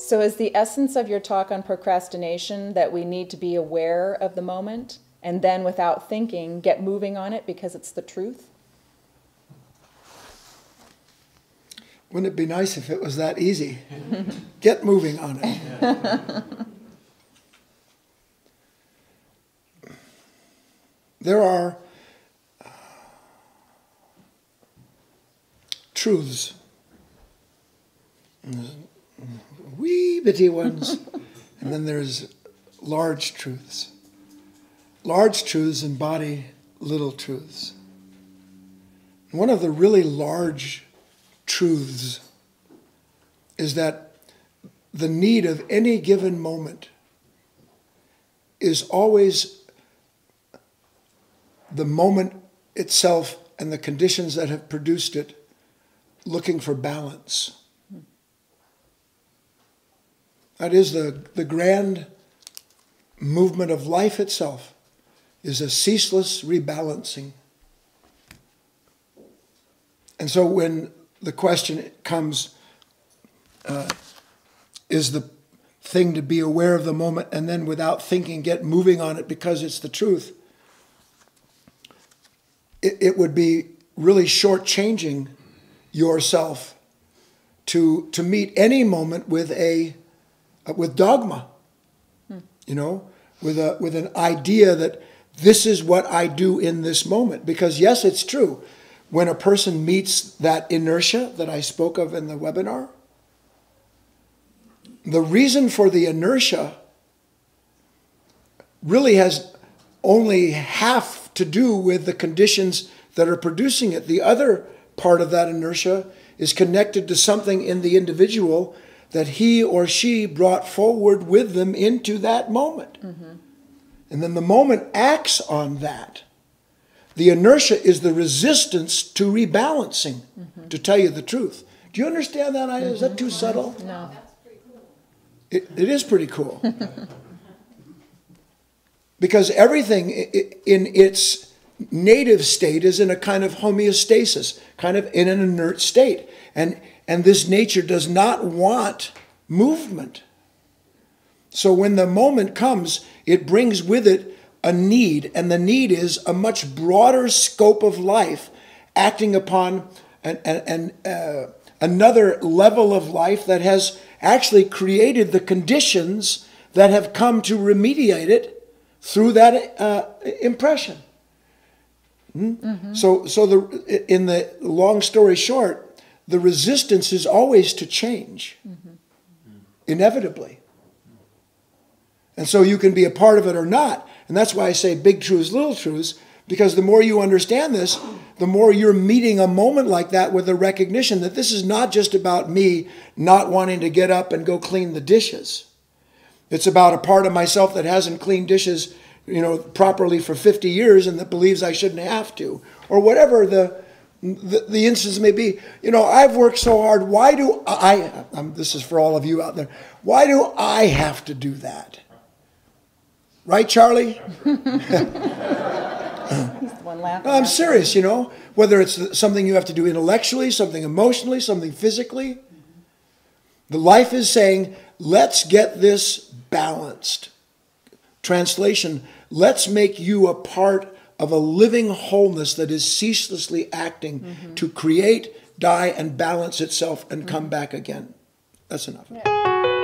So is the essence of your talk on procrastination that we need to be aware of the moment and then without thinking get moving on it because it's the truth? Wouldn't it be nice if it was that easy? Get moving on it. There are truths, wee bitty ones, and then there's large truths. Large truths embody little truths. One of the really large truths is that the need of any given moment is always the moment itself and the conditions that have produced it looking for balance. That is the grand movement of life itself, is a ceaseless rebalancing. And so when the question comes, is the thing to be aware of the moment and then without thinking get moving on it because it's the truth, it would be really shortchanging yourself to meet any moment with dogma, with an idea that this is what I do in this moment. Because yes, it's true. When a person meets that inertia that I spoke of in the webinar, the reason for the inertia really has only half to do with the conditions that are producing it. The other part of that inertia is connected to something in the individual that he or she brought forward with them into that moment. Mm-hmm. And then the moment acts on that. The inertia is the resistance to rebalancing, mm-hmm. to tell you the truth. Do you understand that? Mm-hmm. Is that too subtle? No. It is pretty cool. Because everything in its native state is in a kind of homeostasis, kind of in an inert state. And this nature does not want movement. So when the moment comes, it brings with it a need, and the need is a much broader scope of life acting upon another level of life that has actually created the conditions that have come to remediate it through that impression. Mm-hmm. So in the long story short, the resistance is always to change, mm-hmm. inevitably. And so you can be a part of it or not. And that's why I say big truths, little truths, because the more you understand this, the more you're meeting a moment like that with the recognition that this is not just about me not wanting to get up and go clean the dishes. It's about a part of myself that hasn't cleaned dishes, properly for 50 years and that believes I shouldn't have to, or whatever the instance may be. I've worked so hard. Why do this is for all of you out there. Why do I have to do that? Right, Charlie? He's the one laughing. No, I'm serious, whether it's something you have to do intellectually, something emotionally, something physically. The life is saying, let's get this balanced. Translation, let's make you a part of a living wholeness that is ceaselessly acting, mm-hmm. to create, die, and balance itself and, mm-hmm. come back again. That's enough. Yeah.